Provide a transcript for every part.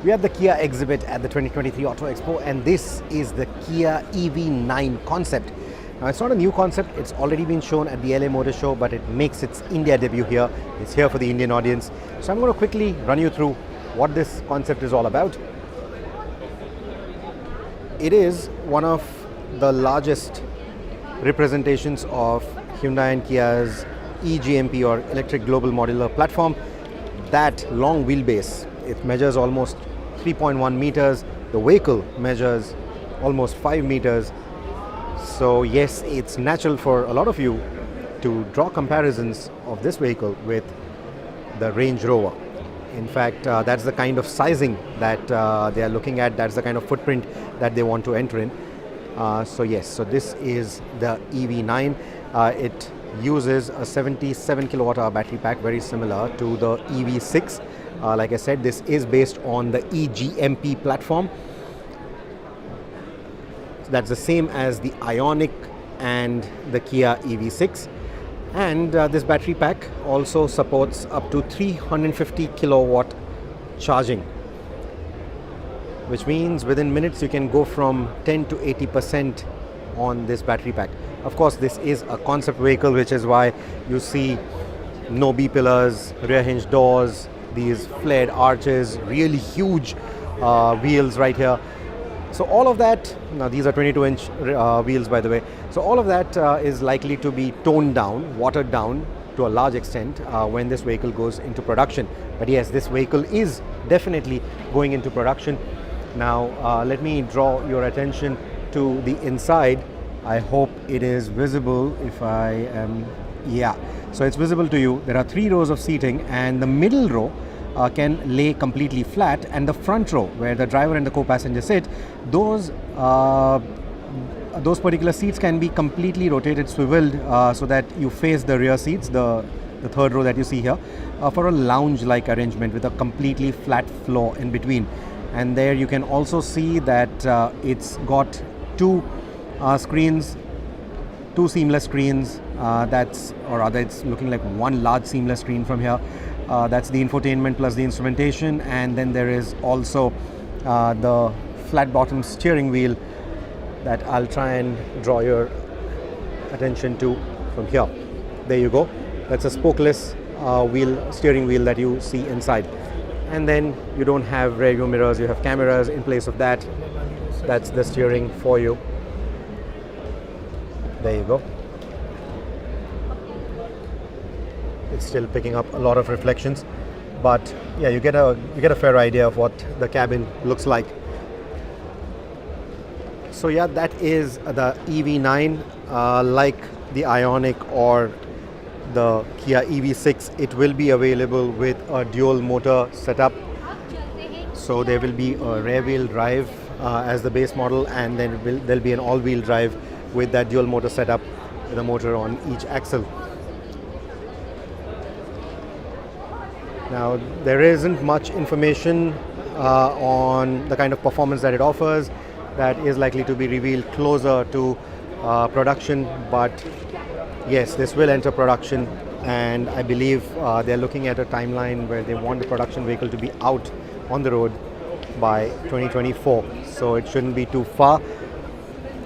We are at the Kia exhibit at the 2023 Auto Expo, and this is the Kia EV9 concept. Now, it's not a new concept, it's already been shown at the LA Motor Show, but it makes its India debut here. It's here for the Indian audience. So I'm going to quickly run you through what this concept is all about. It is one of the largest representations of Hyundai and Kia's eGMP or Electric Global Modular Platform. That long wheelbase, it measures almost 3.1 meters. The vehicle measures almost 5 meters. So yes, it's natural for a lot of you to draw comparisons of this vehicle with the Range Rover. In fact, that's the kind of sizing that they are looking at. That's the kind of footprint that they want to enter in. So yes, so this is the EV9. It uses a 77 kilowatt hour battery pack, very similar to the EV6. Like I said, this is based on the eGMP platform. So that's the same as the Ioniq and the Kia EV6. And this battery pack also supports up to 350 kilowatt charging, which means within minutes you can go from 10 to 80% on this battery pack. Of course, this is a concept vehicle, which is why you see no B-pillars, rear hinge doors, these flared arches, really huge wheels right here. So all of that, now these are 22-inch wheels, by the way. So all of that is likely to be toned down, watered down to a large extent when this vehicle goes into production. But yes, this vehicle is definitely going into production. Now, let me draw your attention to the inside. I hope it is visible if I am, yeah. So it's visible to you. There are 3 rows of seating, and the middle row can lay completely flat, and the front row where the driver and the co-passenger sit, those particular seats can be completely rotated, swiveled, so that you face the rear seats, the third row that you see here, for a lounge-like arrangement with a completely flat floor in between. And there you can also see that it's got 2 screens, 2 seamless screens. Or rather, it's looking like one large seamless screen from here. That's the infotainment plus the instrumentation, and then there is also the flat bottom steering wheel that I'll try and draw your attention to from here. There you go. That's a spokeless steering wheel that you see inside. And then you don't have rear view mirrors, you have cameras in place of that. That's the steering for you. There you go. It's still picking up a lot of reflections, but yeah, you get a fair idea of what the cabin looks like. So yeah, that is the EV9. Like the Ioniq or the Kia EV6, it will be available with a dual motor setup. So there will be a rear wheel drive as the base model, and then there'll be an all-wheel drive with that dual motor setup with a motor on each axle. Now, there isn't much information on the kind of performance that it offers. That is likely to be revealed closer to production, but yes, this will enter production, and I believe they're looking at a timeline where they want the production vehicle to be out on the road by 2024. So it shouldn't be too far,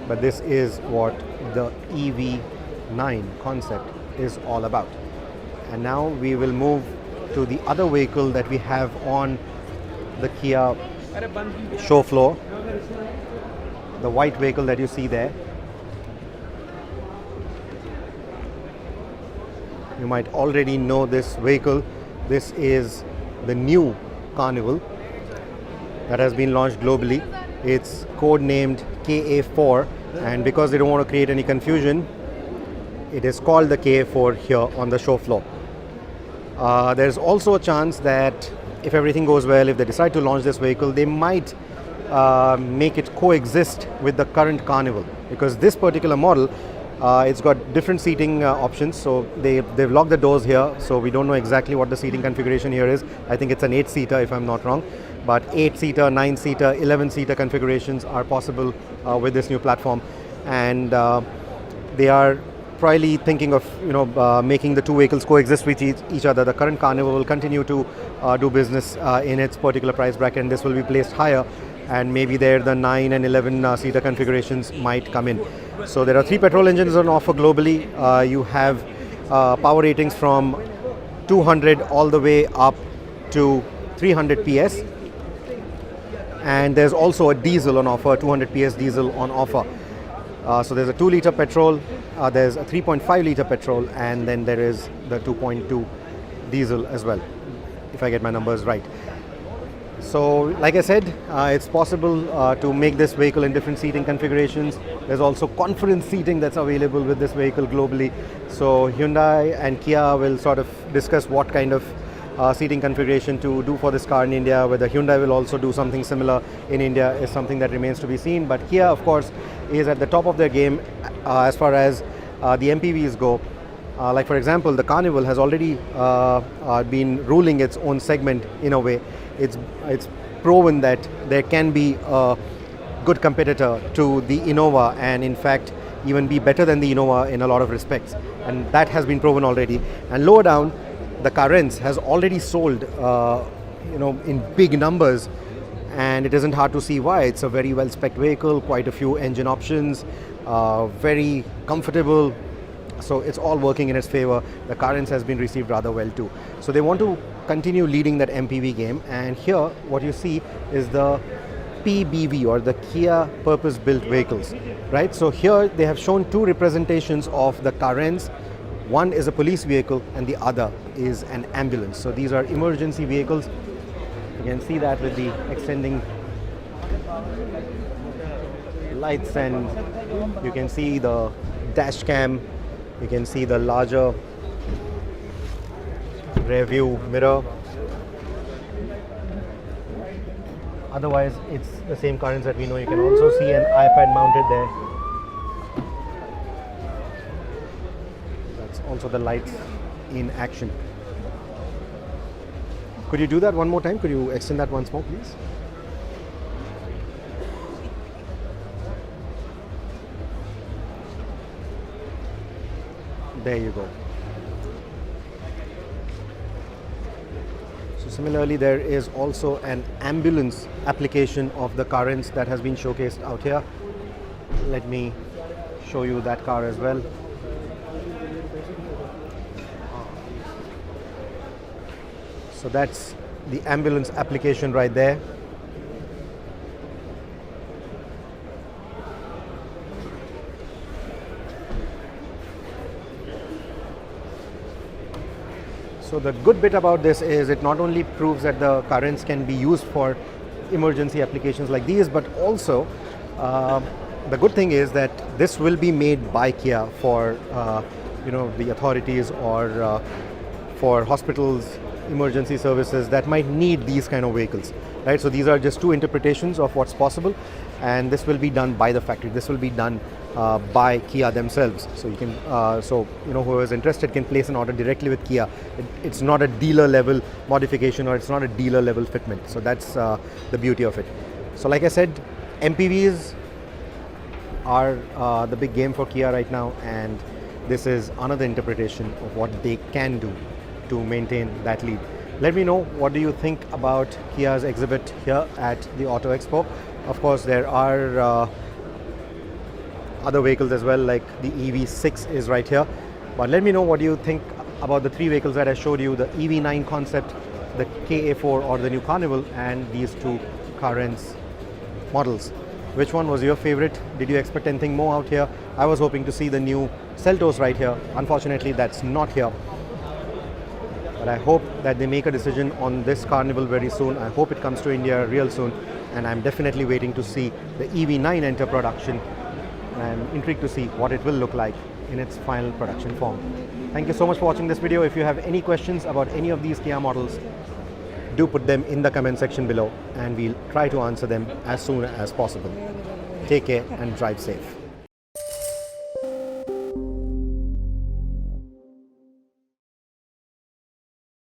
but this is what the EV9 concept is all about. And now we will move to the other vehicle that we have on the Kia show floor, the white vehicle that you see there. You might already know this vehicle. This is the new Carnival that has been launched globally. It's codenamed KA4, and because they don't want to create any confusion, it is called the KA4 here on the show floor. There's also a chance that if everything goes well, if they decide to launch this vehicle, they might make it coexist with the current Carnival, because this particular model, it's got different seating options. So they've locked the doors here, so we don't know exactly what the seating configuration here is. I think it's an 8-seater if I'm not wrong, but 8-seater, 9-seater, 11-seater configurations are possible with this new platform, and they are probably thinking of making the two vehicles coexist with each other. The current Carnival will continue to do business in its particular price bracket, and this will be placed higher, and maybe there the 9 and 11 seater configurations might come in. So there are 3 petrol engines on offer globally. You have power ratings from 200 all the way up to 300 PS, and there's also a diesel on offer, 200 PS diesel on offer. So there's a 2-liter petrol, there's a 3.5-liter petrol, and then there is the 2.2 diesel as well, if I get my numbers right. So like I said, it's possible to make this vehicle in different seating configurations. There's also conference seating that's available with this vehicle globally. So Hyundai and Kia will sort of discuss what kind of seating configuration to do for this car in India. Whether Hyundai will also do something similar in India is something that remains to be seen. But Kia, of course, is at the top of their game as far as the MPVs go. Like for example, the Carnival has already been ruling its own segment in a way. It's proven that there can be a good competitor to the Innova, and in fact even be better than the Innova in a lot of respects, and that has been proven already. And lower down, the Carens has already sold in big numbers, and it isn't hard to see why. It's a very well spec'd vehicle, quite a few engine options, very comfortable. So it's all working in its favor. The Carens has been received rather well too. So they want to continue leading that MPV game, and here what you see is the PBV, or the Kia purpose built vehicles, right? So here they have shown 2 representations of the Carens. One is a police vehicle and the other is an ambulance. So these are emergency vehicles. You can see that with the extending lights, and you can see the dash cam. You can see the larger rear view mirror. Otherwise, it's the same Carens that we know. You can also see an iPad mounted there. That's also the lights in action. Could you do that one more time? Could you extend that once more, please? There you go. So similarly, there is also an ambulance application of the Carens that has been showcased out here. Let me show you that car as well. So that's the ambulance application right there. So the good bit about this is it not only proves that the Carens can be used for emergency applications like these, but also the good thing is that this will be made by Kia for the authorities or for hospitals, emergency services that might need these kind of vehicles, right? So these are just 2 interpretations of what's possible, and this will be done by the factory. This will be done by Kia themselves. So you can, whoever is interested can place an order directly with Kia. It's not a dealer level modification, or it's not a dealer level fitment. So that's the beauty of it. So like I said, MPVs are the big game for Kia right now, and this is another interpretation of what they can do to maintain that lead. Let me know, what do you think about Kia's exhibit here at the Auto Expo? Of course, there are other vehicles as well, like the EV6 is right here. But let me know what you think about the 3 vehicles that I showed you, the EV9 concept, the KA4 or the new Carnival, and these 2 Carens models. Which one was your favorite? Did you expect anything more out here? I was hoping to see the new Seltos right here. Unfortunately, that's not here. But I hope that they make a decision on this Carnival very soon. I hope it comes to India real soon, and I'm definitely waiting to see the EV9 enter production. I'm intrigued to see what it will look like in its final production form. Thank you so much for watching this video. If you have any questions about any of these Kia models, do put them in the comment section below, and we'll try to answer them as soon as possible. Take care and drive safe.